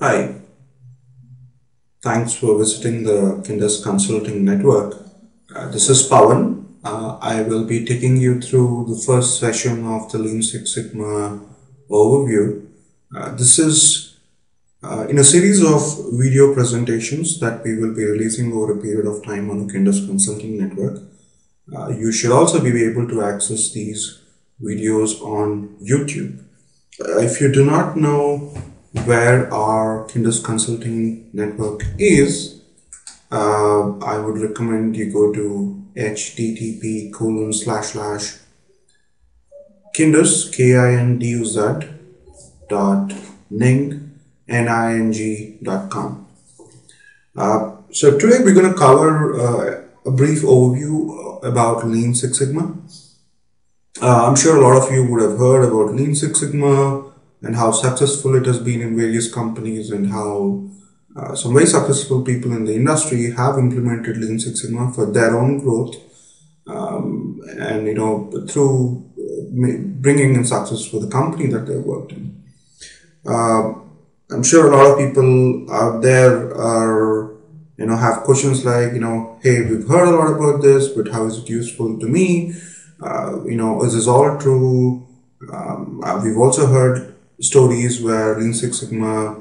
Hi, thanks for visiting the KINDUZ Consulting Network. This is Pavan. I will be taking you through the first session of the Lean Six Sigma overview. This is in a series of video presentations that we will be releasing over a period of time on the KINDUZ Consulting Network. You should also be able to access these videos on YouTube. If you do not know where our KINDUZ Consulting Network is, I would recommend you go to http://kinduz, KINDUZ .ning.com. So today we're going to cover a brief overview about Lean Six Sigma. I'm sure a lot of you would have heard about Lean Six Sigma and how successful it has been in various companies, and how some very successful people in the industry have implemented Lean Six Sigma for their own growth, and through bringing in success for the company that they worked in. I'm sure a lot of people out there are have questions like, hey, we've heard a lot about this, but how is it useful to me? Is this all true? We've also heard stories where Lean Six Sigma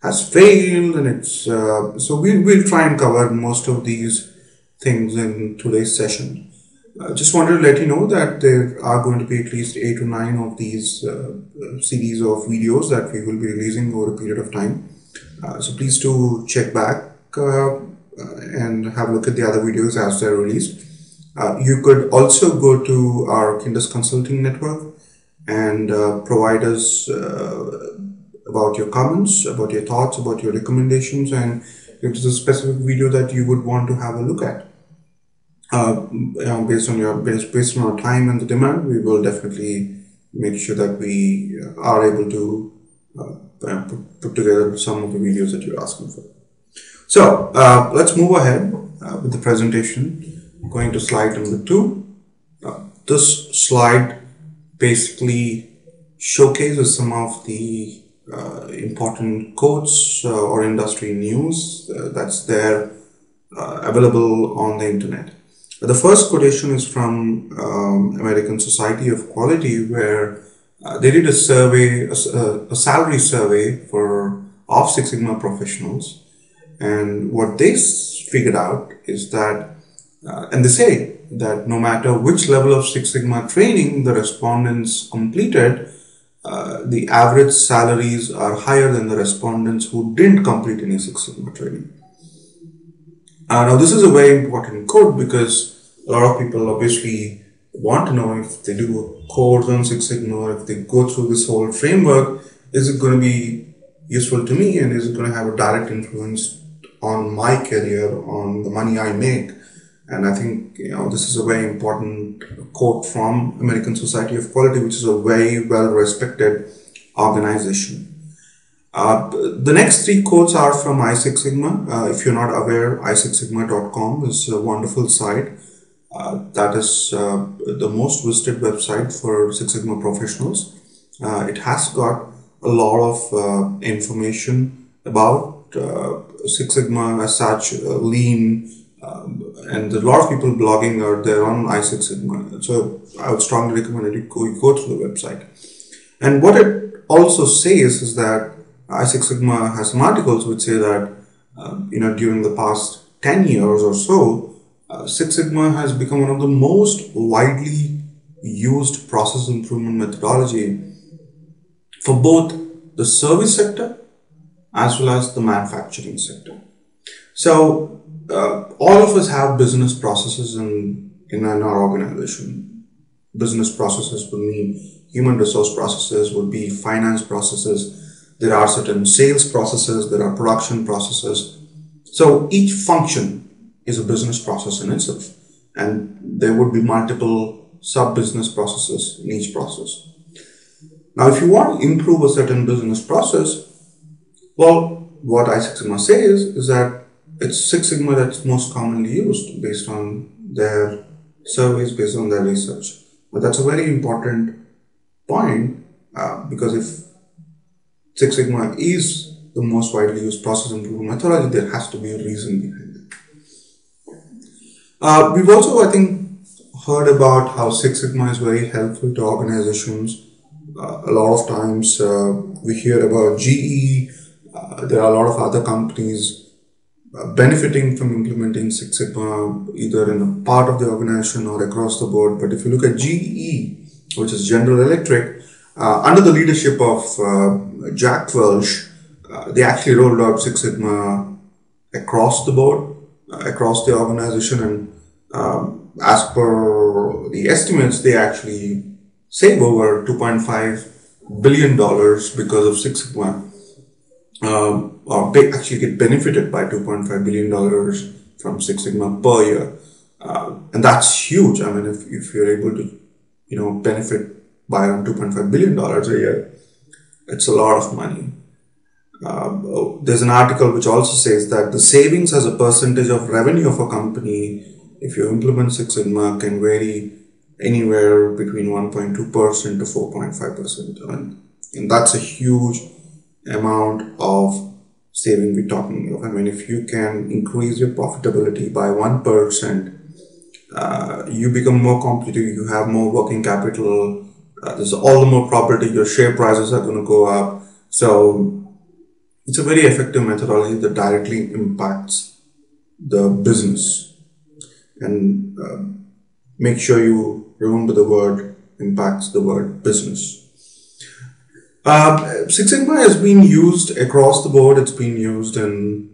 has failed, and it's so we'll try and cover most of these things in today's session. Just wanted to let you know that there are going to be at least 8 to 9 of these series of videos that we will be releasing over a period of time. So please do check back and have a look at the other videos as they're released. You could also go to our KINDUZ Consulting Network and provide us about your comments, about your thoughts, about your recommendations, and if there's a specific video that you would want to have a look at. Based on our time and the demand, we will definitely make sure that we are able to put together some of the videos that you're asking for. So let's move ahead with the presentation. Going to slide number 2. This slide basically showcases some of the important quotes or industry news that's there available on the internet. The first quotation is from American Society of Quality, where they did a survey, a salary survey of Six Sigma professionals, and what they figured out is that, and they say that no matter which level of Six Sigma training the respondents completed, the average salaries are higher than the respondents who didn't complete any Six Sigma training. Now this is a very important quote, because a lot of people obviously want to know, if they do a course on Six Sigma, or if they go through this whole framework, is it going to be useful to me, and is it going to have a direct influence on my career, on the money I make? And I think this is a very important quote from American Society of Quality, which is a very well respected organization. The next 3 quotes are from iSix Sigma. If you're not aware, isixsigma.com is a wonderful site. That is the most visited website for Six Sigma professionals. It has got a lot of information about Six Sigma as such, Lean, and a lot of people blogging out there on iSix Sigma. So I would strongly recommend that you go through the website. And what it also says is that iSix Sigma has some articles which say that during the past 10 years or so, Six Sigma has become one of the most widely used process improvement methodology for both the service sector as well as the manufacturing sector. So all of us have business processes in our organization. Business processes would mean human resource processes, would be finance processes. There are certain sales processes, there are production processes. So each function is a business process in itself, and there would be multiple sub-business processes in each process. Now, if you want to improve a certain business process, well, what iSix Sigma says is that it's Six Sigma that's most commonly used based on their surveys, based on their research. But that's a very important point, because if Six Sigma is the most widely used process improvement methodology, there has to be a reason behind it. We've also, I think, heard about how Six Sigma is very helpful to organizations. A lot of times we hear about GE, there are a lot of other companies benefiting from implementing Six Sigma either in a part of the organization or across the board. But if you look at GE, which is General Electric, under the leadership of Jack Welch, they actually rolled out Six Sigma across the board, across the organization, and as per the estimates, they actually save over $2.5 billion because of Six Sigma. Or they actually get benefited by $2.5 billion from Six Sigma per year. And that's huge. I mean, if you're able to, benefit by around $2.5 billion a year, it's a lot of money. There's an article which also says that the savings as a percentage of revenue of a company, if you implement Six Sigma, can vary anywhere between 1.2% to 4.5%. And that's a huge amount of saving we're talking of. I mean, if you can increase your profitability by 1%, you become more competitive, you have more working capital, there's all the more probability your share prices are going to go up. So it's a very effective methodology that directly impacts the business. And make sure you remember the word impacts, the word business. Six Sigma has been used across the board. It's been used in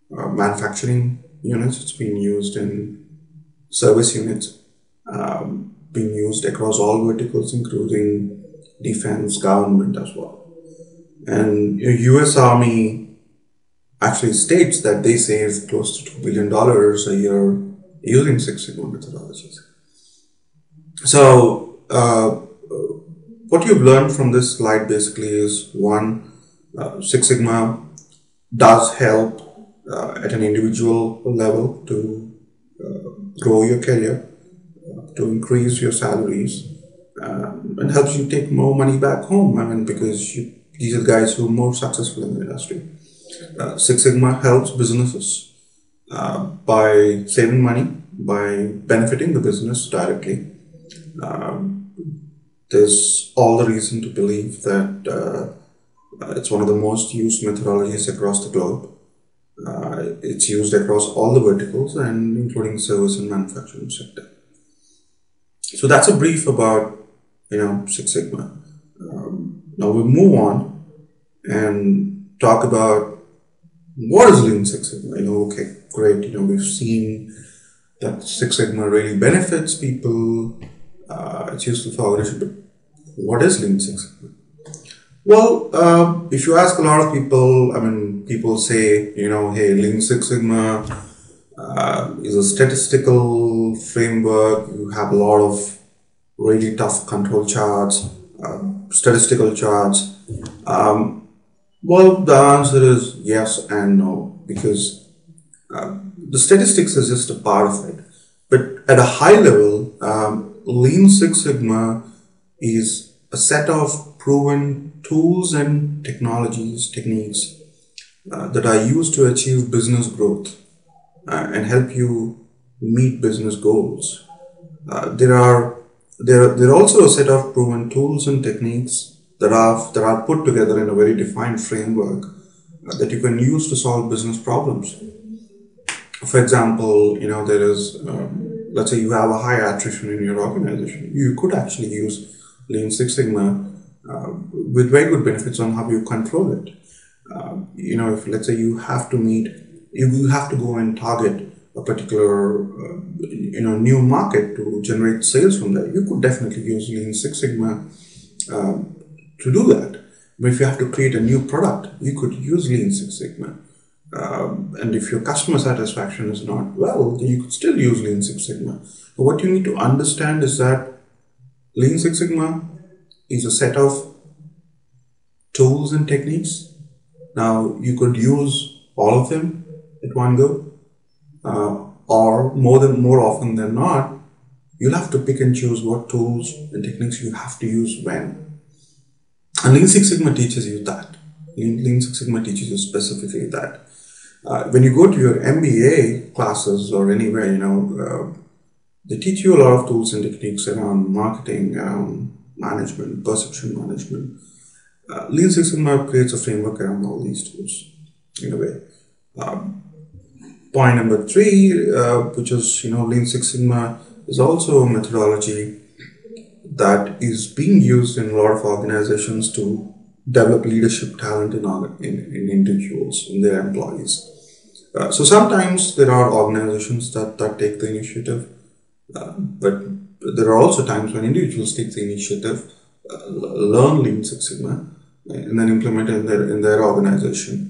manufacturing units. It's been used in service units. Been used across all verticals, including defense, government as well. And US Army actually states that they save close to $2 billion a year using Six Sigma methodologies. So, what you've learned from this slide basically is one, Six Sigma does help at an individual level to grow your career, to increase your salaries, and helps you take more money back home. I mean, because these are guys who are more successful in the industry. Six Sigma helps businesses by saving money, by benefiting the business directly. There's all the reason to believe that it's one of the most used methodologies across the globe. It's used across all the verticals and including service and manufacturing sector. So that's a brief about Six Sigma. Now we'll move on and talk about what is Lean Six Sigma. Okay, great. We've seen that Six Sigma really benefits people. It's useful for organization, but what is Lean Six Sigma? Well, if you ask a lot of people, people say, hey, Lean Six Sigma is a statistical framework. You have a lot of really tough control charts, statistical charts. Well, the answer is yes and no, because the statistics is just a part of it. But at a high level, Lean Six Sigma is a set of proven tools and techniques that are used to achieve business growth and help you meet business goals. There are also a set of proven tools and techniques that are put together in a very defined framework that you can use to solve business problems. For example, there is, let's say you have a high attrition in your organization. You could actually use Lean Six Sigma with very good benefits on how you control it. If let's say you have to go and target a particular new market to generate sales from that, you could definitely use Lean Six Sigma to do that. But if you have to create a new product, you could use Lean Six Sigma. And if your customer satisfaction is not well, then you could still use Lean Six Sigma. But what you need to understand is that Lean Six Sigma is a set of tools and techniques. Now, you could use all of them at one go, or more often than not, you'll have to pick and choose what tools and techniques you have to use when. And Lean Six Sigma teaches you that. Lean Six Sigma teaches you specifically that. When you go to your MBA classes or anywhere, they teach you a lot of tools and techniques around marketing, around management, perception management. Lean Six Sigma creates a framework around all these tools in a way. Point number three, which is, Lean Six Sigma is also a methodology that is being used in a lot of organizations to develop leadership talent in individuals, in their employees. So sometimes there are organizations that take the initiative, but there are also times when individuals take the initiative, learn Lean Six Sigma, and then implement it in their organization.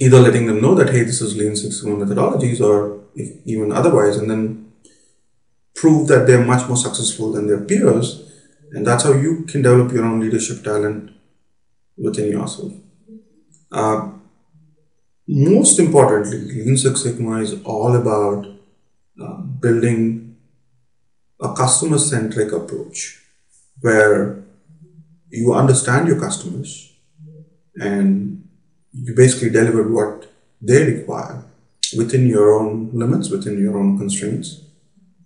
Either letting them know that, hey, this is Lean Six Sigma methodologies, or if even otherwise, and then prove that they're much more successful than their peers, and that's how you can develop your own leadership talent within yourself. Most importantly, Lean Six Sigma is all about building a customer-centric approach where you understand your customers and you basically deliver what they require within your own limits, within your own constraints,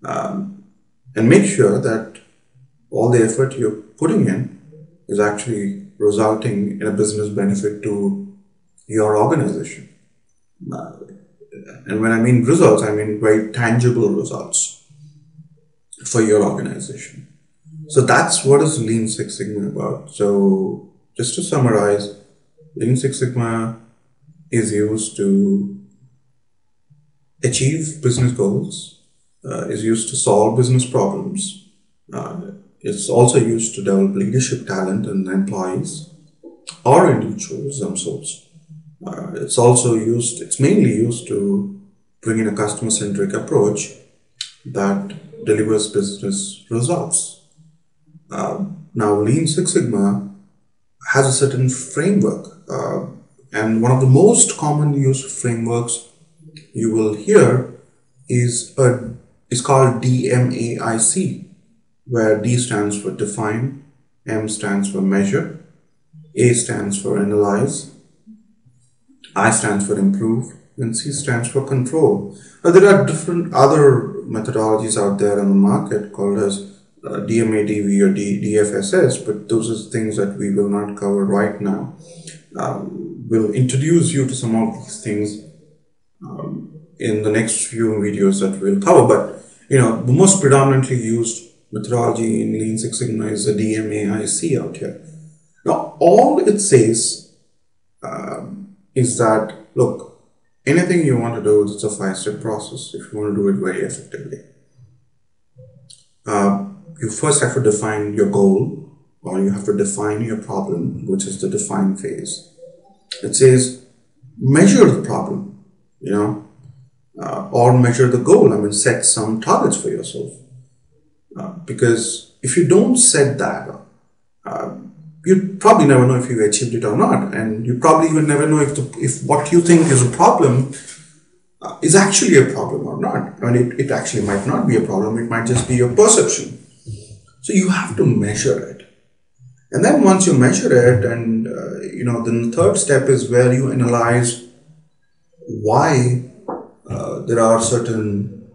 and make sure that all the effort you're putting in is actually resulting in a business benefit to your organization. And when I mean results, I mean very tangible results for your organization. So that's what is Lean Six Sigma about. So just to summarize, Lean Six Sigma is used to achieve business goals, is used to solve business problems. It's also used to develop leadership talent in employees or individuals themselves. It's mainly used to bring in a customer-centric approach that delivers business results. Now, Lean Six Sigma has a certain framework, and one of the most commonly used frameworks you will hear is called DMAIC, where D stands for define, M stands for measure, A stands for analyze, I stands for improve, and C stands for control. Now, there are different other methodologies out there in the market called as DMADV or DFSS, but those are things that we will not cover right now. We'll introduce you to some of these things in the next few videos that we'll cover, but the most predominantly used methodology in Lean Six Sigma is the DMAIC out here. Now, all it says is that, look, anything you want to do, it's a 5-step process if you want to do it very effectively. You first have to define your goal, or you have to define your problem, which is the define phase. It says measure the problem, or measure the goal. I mean, set some targets for yourself. Because if you don't set that, you probably never know if you achieved it or not, and you probably even never know if what you think is a problem is actually a problem or not. I mean, it actually might not be a problem. It might just be your perception. So you have to measure it. And then once you measure it, and then the third step is where you analyze why there are certain,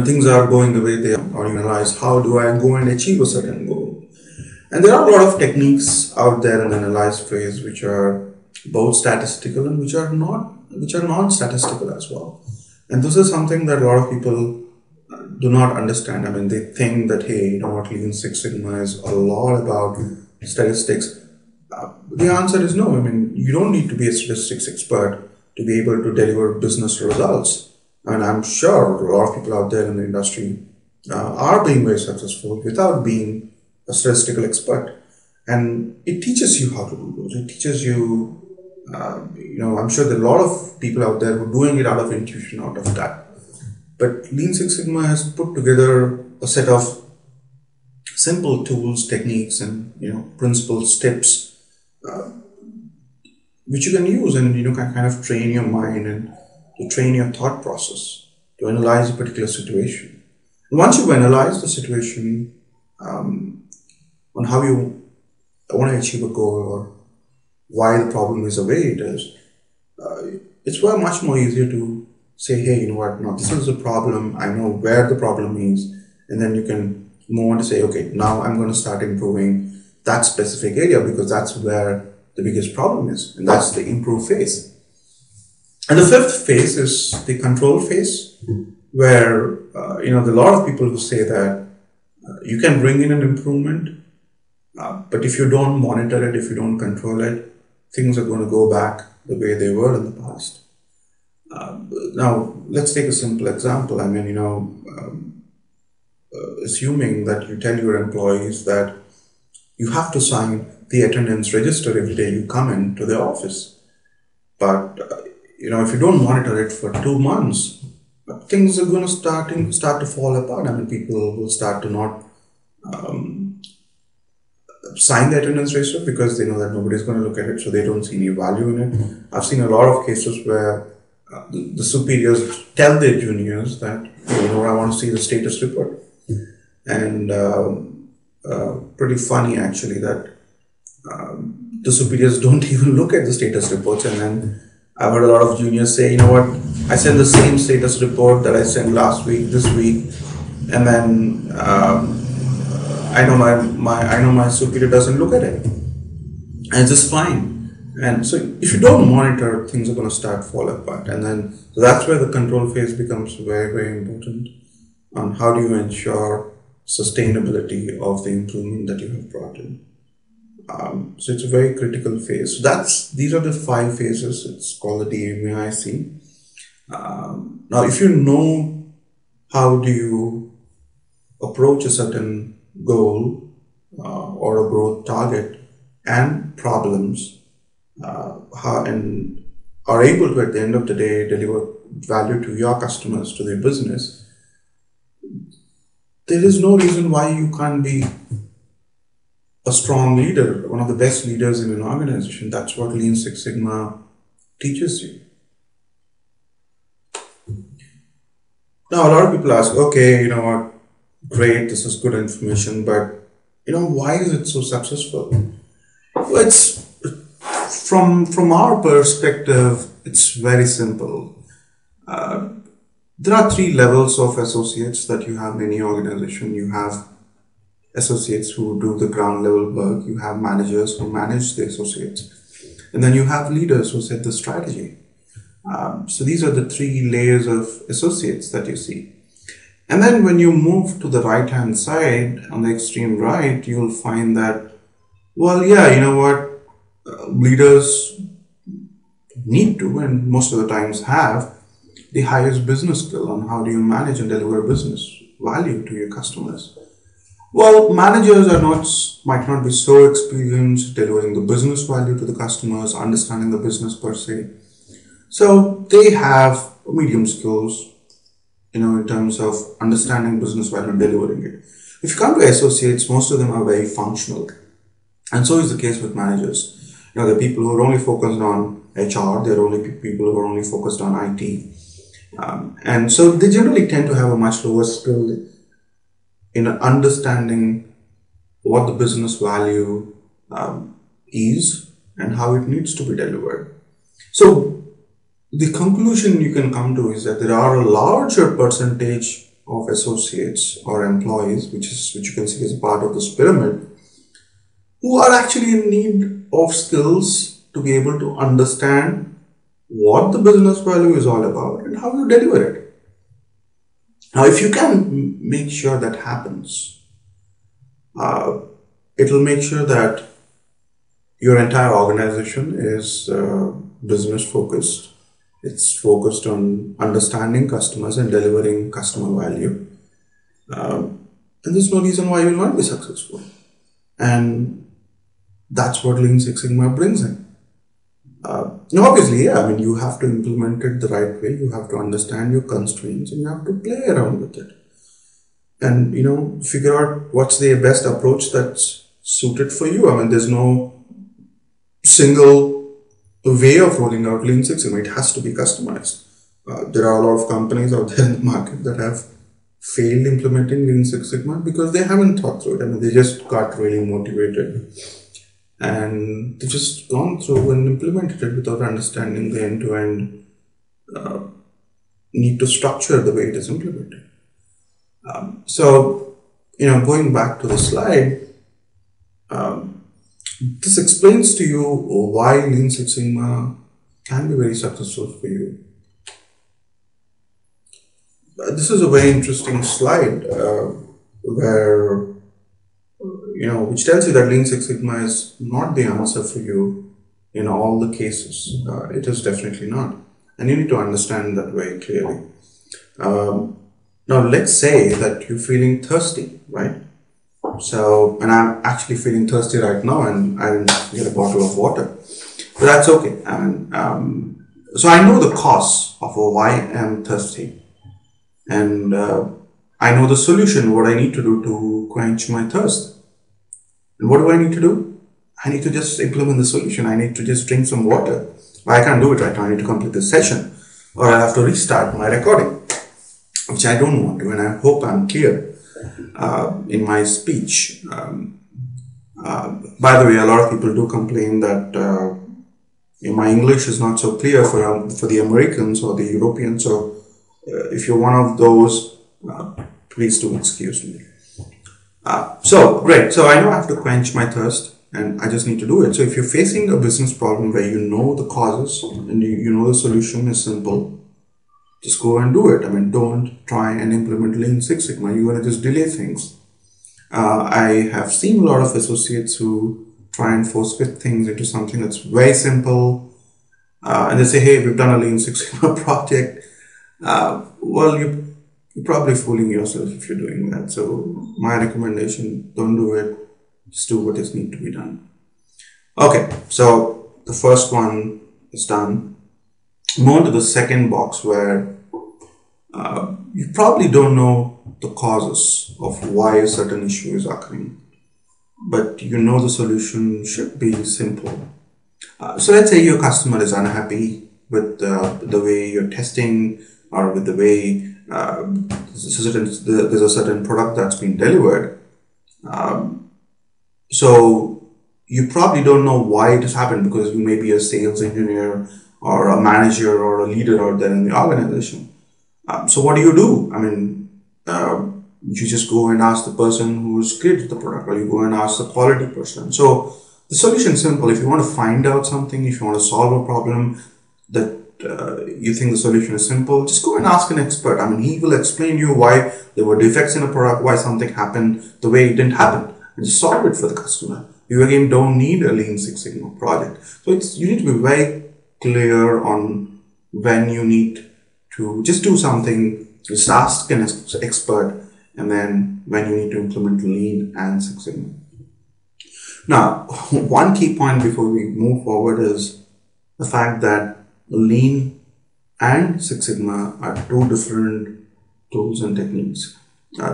things are going the way they are, or you analyze how do I go and achieve a certain goal. And there are a lot of techniques out there in the analyze phase which are both statistical and which are non-statistical as well. And this is something that a lot of people do not understand. I mean, they think that, hey, Lean Six Sigma is a lot about statistics. The answer is no. I mean, you don't need to be a statistics expert to be able to deliver business results. And I'm sure a lot of people out there in the industry are being very successful without being a statistical expert. And it teaches you how to do those. It teaches you, I'm sure there are a lot of people out there who are doing it out of intuition, out of that. But Lean Six Sigma has put together a set of simple tools, techniques, and principles, steps, which you can use and can kind of train your mind and to train your thought process to analyze a particular situation. And once you've analyzed the situation on how you want to achieve a goal, or why the problem is the way it is, it's much more easier to say, hey, you know what, no, this is the problem, I know where the problem is, and then you can move on to say, okay, now I'm going to start improving that specific area because that's where the biggest problem is, and that's the improve phase. And the fifth phase is the control phase, where there are a lot of people who say that you can bring in an improvement, but if you don't monitor it, if you don't control it, things are going to go back the way they were in the past. Now, let's take a simple example. I mean, assuming that you tell your employees that you have to sign the attendance register every day you come into the office, but if you don't monitor it for 2 months, things are going to start to fall apart. I mean, people will start to not sign the attendance register because they know that nobody's going to look at it, so they don't see any value in it. I've seen a lot of cases where the superiors tell their juniors that, I want to see the status report. And pretty funny actually that the superiors don't even look at the status reports. And then I've heard a lot of juniors say, I sent the same status report that I sent last week, this week, and then I know my superior doesn't look at it, and it's just fine. And so if you don't monitor, things are going to start fall apart. And then so that's where the control phase becomes very, very important on how do you ensure sustainability of the improvement that you have brought in. So it's a very critical phase. So these are the 5 phases. It's called the DMAIC. Now, if you know how do you approach a certain goal or a growth target and problems, and are able to, at the end of the day, deliver value to your customers, to their business, there is no reason why you can't be a strong leader, one of the best leaders in an organization. That's what Lean Six Sigma teaches you. Now, a lot of people ask, okay, what, great, this is good information, but, why is it so successful? Well, it's from our perspective, it's very simple. There are 3 levels of associates that you have in any organization. You have associates who do the ground level work. You have managers who manage the associates. And then you have leaders who set the strategy. So these are the 3 layers of associates that you see. And then when you move to the right-hand side, on the extreme right, you'll find that, well, yeah, leaders need to, and most of the times have, the highest business skill on how do you manage and deliver business value to your customers. Well, managers might not be so experienced delivering the business value to the customers, understanding the business per se. So they have medium skills, in terms of understanding business value and delivering it. If you come to associates, most of them are very functional. And so is the case with managers. The people who are only focused on HR, they're only people who are only focused on IT. And so they generally tend to have a much lower skill in understanding what the business value is and how it needs to be delivered. So the conclusion you can come to is that there are a larger percentage of associates or employees, which you can see as a part of this pyramid, who are actually in need of skills to be able to understand what the business value is all about and how you deliver it. Now, if you can make sure that happens, it will make sure that your entire organization is business focused. It's focused on understanding customers and delivering customer value. And there's no reason why you will not be successful. And that's what Lean Six Sigma brings in. Obviously, you have to implement it the right way. You have to understand your constraints and you have to play around with it. And, figure out what's the best approach that's suited for you. There's no single way of rolling out Lean Six Sigma. It has to be customized. There are a lot of companies out there in the market that have failed implementing Lean Six Sigma because they haven't thought through it. They just got really motivated and they've just gone through and implemented it without understanding the end-to-end need to structure the way it is implemented. So, going back to the slide, this explains to you why Lean Six Sigma can be very successful for you. This is a very interesting slide where, which tells you that Lean Six Sigma is not the answer for you in all the cases. It is definitely not. And you need to understand that very clearly. Now, let's say that you're feeling thirsty, right? So, and I'm actually feeling thirsty right now, and I didn't get a bottle of water. But that's okay. So I know the cause of why I'm thirsty. And I know the solution, what I need to do to quench my thirst. And what do I need to do? I need to just implement the solution. I need to just drink some water. But I can't do it right now. I need to complete this session, or I have to restart my recording, which I don't want to, and I hope I'm clear in my speech. By the way, a lot of people do complain that my English is not so clear for the Americans or the Europeans. So if you're one of those, please do excuse me. So great. So I know I have to quench my thirst, and I just need to do it. So if you're facing a business problem where you know the causes and you know the solution is simple, just go and do it. I mean, don't try and implement Lean Six Sigma. You're going to just delay things. I have seen a lot of associates who try and force fit things into something that's very simple. And they say, hey, we've done a Lean Six Sigma project. Well, you're probably fooling yourself if you're doing that. So my recommendation, don't do it. Just do what is need to be done. Okay, so the first one is done. Move on to the second box where you probably don't know the causes of why a certain issue is occurring, but you know the solution should be simple. So let's say your customer is unhappy with the way you're testing, or with the way there's a certain product that's been delivered. So you probably don't know why it has happened, because you may be a sales engineer or a manager or a leader out there in the organization. So what do? I mean, you just go and ask the person who's created the product, or you go and ask the quality person. So the solution is simple. If you want to find out something, if you want to solve a problem that you think the solution is simple, just go and ask an expert. I mean, he will explain you why there were defects in a product, why something happened the way it didn't happen, and just solve it for the customer. You again don't need a Lean Six Sigma project. So you need to be very clear on when you need to just do something, just ask an expert, and then when you need to implement Lean and Six Sigma. Now, one key point before we move forward is the fact that Lean and Six Sigma are two different tools and techniques.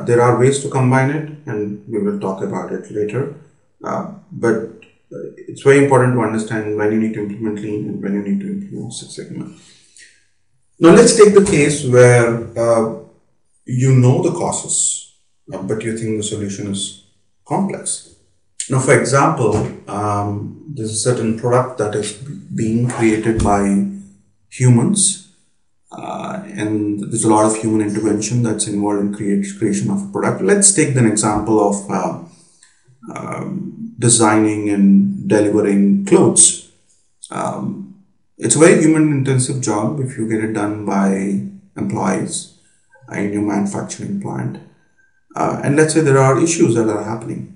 There are ways to combine it, and we will talk about it later. But it's very important to understand when you need to implement Lean and when you need to implement Six Sigma. Now let's take the case where you know the causes, but you think the solution is complex. Now, for example, there's a certain product that is being created by humans, and there's a lot of human intervention that's involved in creation of a product. Let's take an example of designing and delivering clothes. It's a very human intensive job if you get it done by employees in your manufacturing plant. And let's say there are issues that are happening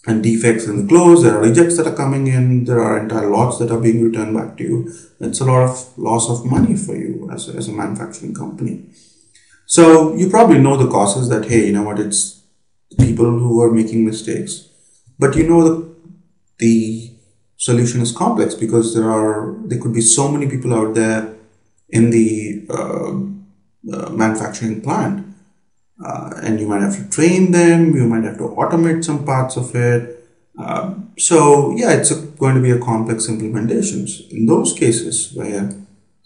and defects in the clothes, there are rejects that are coming in, there are entire lots that are being returned back to you. It's a lot of loss of money for you as a manufacturing company. So you probably know the causes that, hey, you know what, it's the people who are making mistakes. But you know the solution is complex because there could be so many people out there in the manufacturing plant. And you might have to train them, you might have to automate some parts of it. So yeah, it's going to be a complex implementation. In those cases where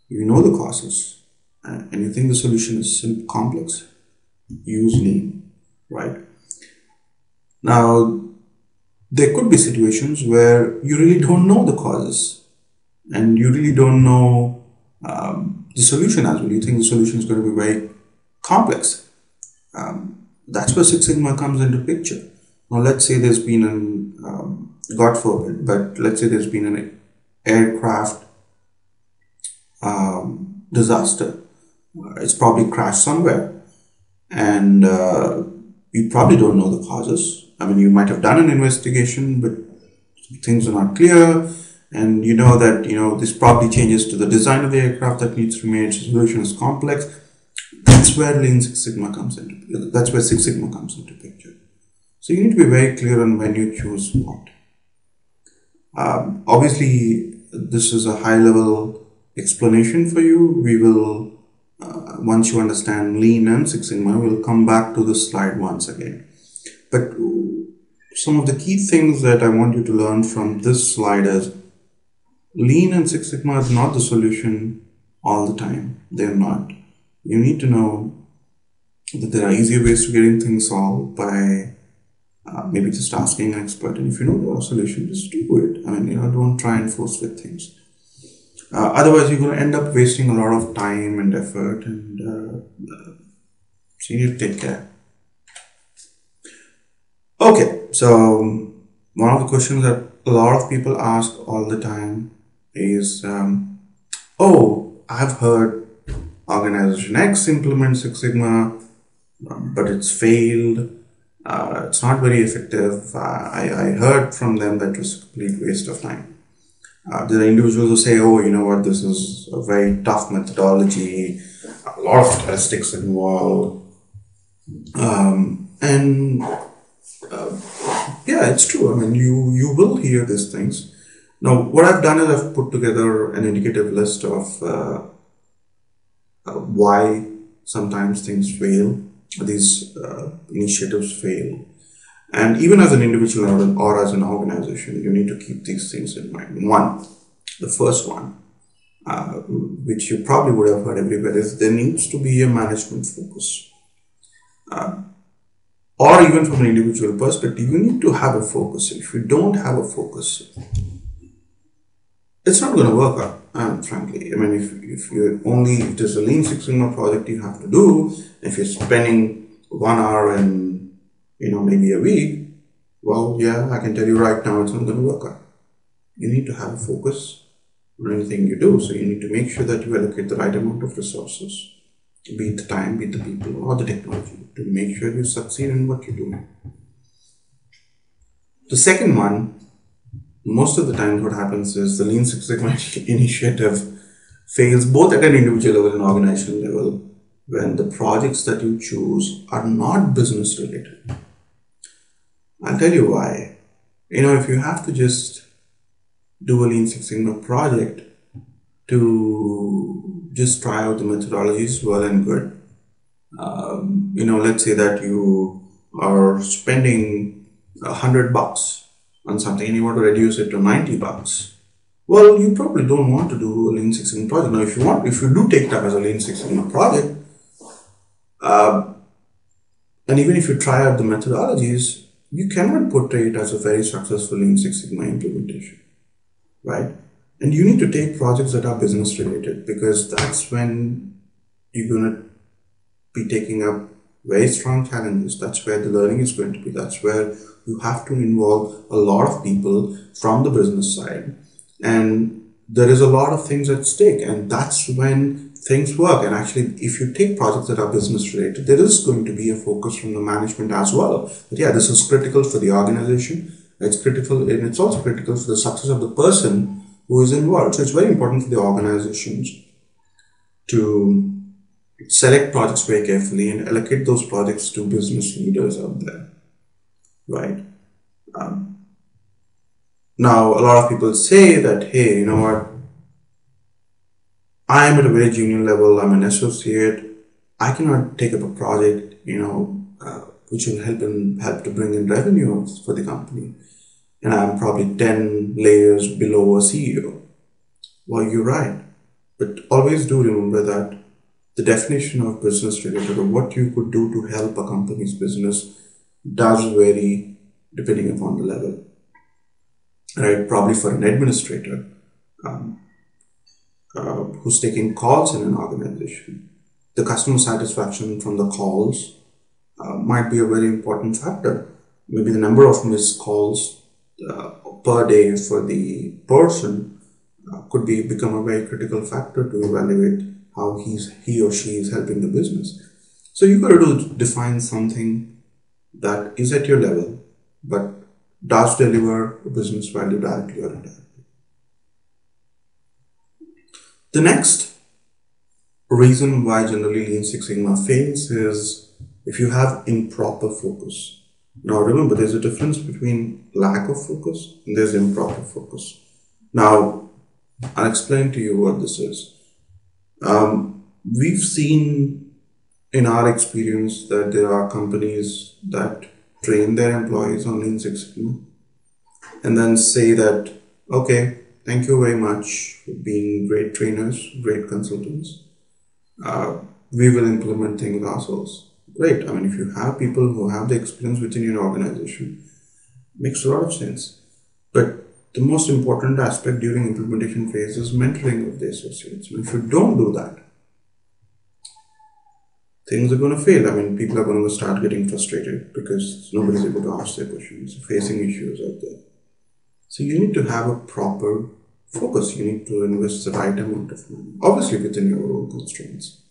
you know the causes and you think the solution is complex, use Lean, right? Now, there could be situations where you really don't know the causes and you really don't know the solution as well. You think the solution is going to be very complex. That's where Six Sigma comes into picture. Now, let's say there's been God forbid, but let's say there's been an aircraft disaster. It's probably crashed somewhere, and you probably don't know the causes. I mean, you might have done an investigation, but things are not clear, and you know that this probably changes to the design of the aircraft that needs to be made. Solution is complex. That's where Lean Six Sigma comes into. That's where Six Sigma comes into picture. So you need to be very clear on when you choose what. Obviously, this is a high-level explanation for you. We will, once you understand Lean and Six Sigma, we'll come back to this slide once again. But some of the key things that I want you to learn from this slide is Lean and Six Sigma is not the solution all the time. They're not. You need to know that there are easier ways to getting things solved by maybe just asking an expert. And if you know the solution, just do it. I mean, don't try and force fit things. Otherwise, you're going to end up wasting a lot of time and effort, and so you need to take care. Okay, so one of the questions that a lot of people ask all the time is, oh, I've heard Organization X implements Six Sigma, but it's failed. It's not very effective. I heard from them that it was a complete waste of time. There are individuals who say, oh, you know what, this is a very tough methodology, a lot of statistics involved. Yeah, it's true. I mean, you will hear these things. Now, what I've done is I've put together an indicative list of why sometimes things fail, these initiatives fail. And even as an individual or as an organization, you need to keep these things in mind. One, the first one, which you probably would have heard everywhere, is there needs to be a management focus. Or even from an individual perspective, you need to have a focus. If you don't have a focus, it's not going to work out, frankly. I mean, if there's a Lean Six Sigma project you have to do, if you're spending 1 hour in maybe a week, well, yeah, I can tell you right now, it's not going to work out. You need to have a focus on anything you do. So you need to make sure that you allocate the right amount of resources, be it the time, be it the people, or the technology, to make sure you succeed in what you're doing. The second one, most of the time what happens is the Lean Six Sigma initiative fails both at an individual level and organizational level when the projects that you choose are not business related. I'll tell you why. If you have to just do a Lean Six Sigma project to just try out the methodologies, well and good. Let's say that you are spending $100 on something and you want to reduce it to $90. Well, you probably don't want to do a Lean Six Sigma project. Now, if you do take it up as a Lean Six Sigma project, and even if you try out the methodologies, you cannot portray it as a very successful Lean Six Sigma implementation, right? And you need to take projects that are business related, because that's when you're going to be taking up very strong challenges. That's where the learning is going to be. That's where you have to involve a lot of people from the business side. And there is a lot of things at stake, and that's when things work. And actually, if you take projects that are business related, there is going to be a focus from the management as well. But yeah, this is critical for the organization. It's critical, and it's also critical for the success of the person who is involved. So it's very important for the organizations to select projects very carefully and allocate those projects to business leaders out there, right? Now, a lot of people say that, hey, you know what? I am at a very junior level. I'm an associate. I cannot take up a project, which will help to bring in revenue for the company. And I'm probably 10 layers below a CEO. Well, you're right. But always do remember that the definition of business related, or what you could do to help a company's business, does vary depending upon the level. right? Probably for an administrator who's taking calls in an organization. The customer satisfaction from the calls might be a very important factor. Maybe the number of missed calls per day for the person could become a very critical factor to evaluate how he or she is helping the business. So you got to define something that is at your level, but does deliver business value directly or indirectly. The next reason why generally Lean Six Sigma fails is if you have improper focus. Now remember, there's a difference between lack of focus and there's improper focus. Now, I'll explain to you what this is. We've seen in our experience that there are companies that train their employees on Lean Six Sigma and then say that, okay, thank you very much for being great trainers, great consultants. We will implement things ourselves. Great. I mean, if you have people who have the experience within your organization, makes a lot of sense. But the most important aspect during implementation phase is mentoring of the associates. If you don't do that, things are going to fail. I mean, people are going to start getting frustrated because nobody's able to ask their questions, facing issues out there. So you need to have a proper focus. You need to invest the right amount of money, obviously within your own constraints.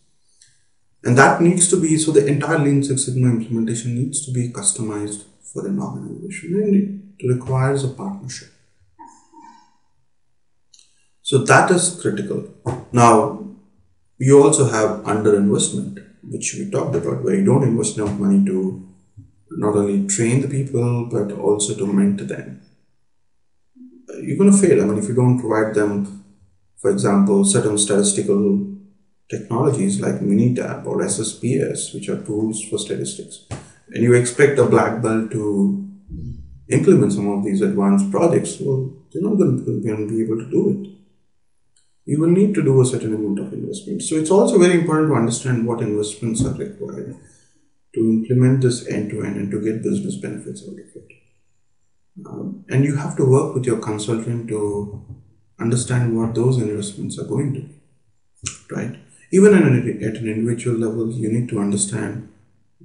And that needs to be, so the entire Lean Six Sigma implementation needs to be customized for an organization, and it requires a partnership. So that is critical. Now, you also have underinvestment, which we talked about, where you don't invest enough money to not only train the people, but also to mentor them. You're going to fail. I mean, if you don't provide them, for example, certain statistical technologies like Minitab or SSPS, which are tools for statistics, and you expect a black belt to implement some of these advanced projects, well, they're not going to be able to do it. You will need to do a certain amount of investment. So it's also very important to understand what investments are required to implement this end-to-end and to get business benefits out of it. And you have to work with your consultant to understand what those investments are going to be, right? Even at an individual level, you need to understand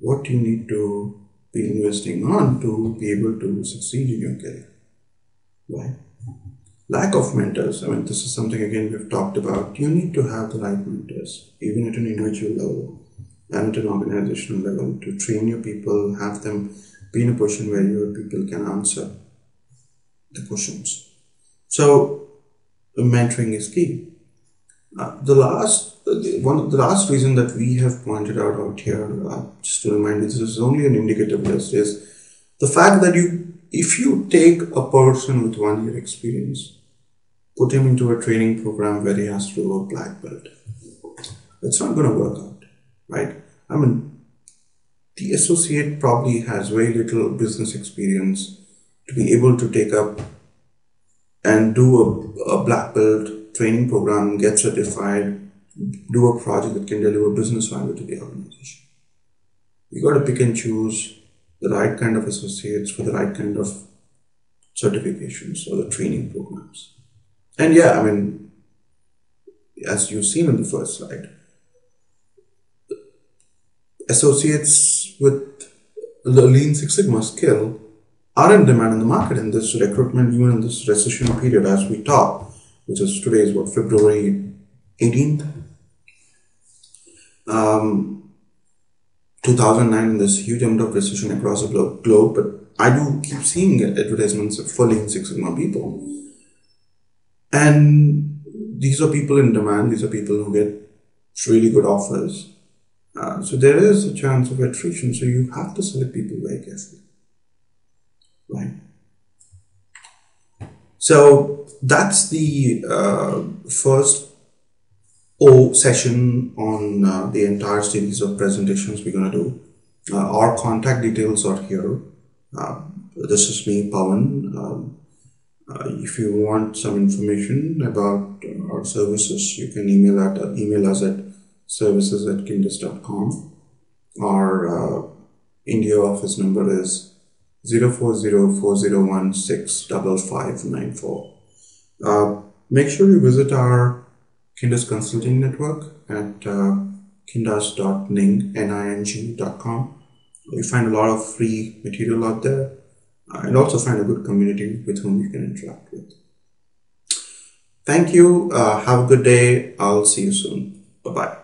what you need to be investing on to be able to succeed in your career, right? Lack of mentors. I mean, this is something again we've talked about. You need to have the right mentors, even at an individual level and at an organizational level, to train your people, have them be in a position where your people can answer the questions. So, mentoring is key. The last reason that we have pointed out here, just to remind you, this is only an indicative list, is the fact that if you take a person with 1 year experience, put him into a training program where he has to do a black belt, it's not going to work out, right? I mean, the associate probably has very little business experience to be able to take up and do a black belt training program, get certified, do a project that can deliver business value to the organization. You got to pick and choose the right kind of associates for the right kind of certifications or the training programs. And yeah, I mean, as you've seen in the first slide, associates with the Lean Six Sigma skill are in demand in the market in this recruitment, even in this recession period as we talk, which is today is what, February 18th? 2009, there's a huge amount of recession across the globe, but I do keep seeing advertisements for Lean Six Sigma people. And these are people in demand, these are people who get really good offers. So there is a chance of attrition, so you have to select people very carefully. Right. So that's the first session on the entire series of presentations we're going to do. Our contact details are here. This is me, Pavan. If you want some information about our services, you can email us at services@kinduz.com. Our India office number is 040401655594. Make sure you visit our KINDUZ consulting network at kinduz.ning.com. You find a lot of free material out there, and also find a good community with whom you can interact with. Thank you. Have a good day. I'll see you soon. Bye-bye.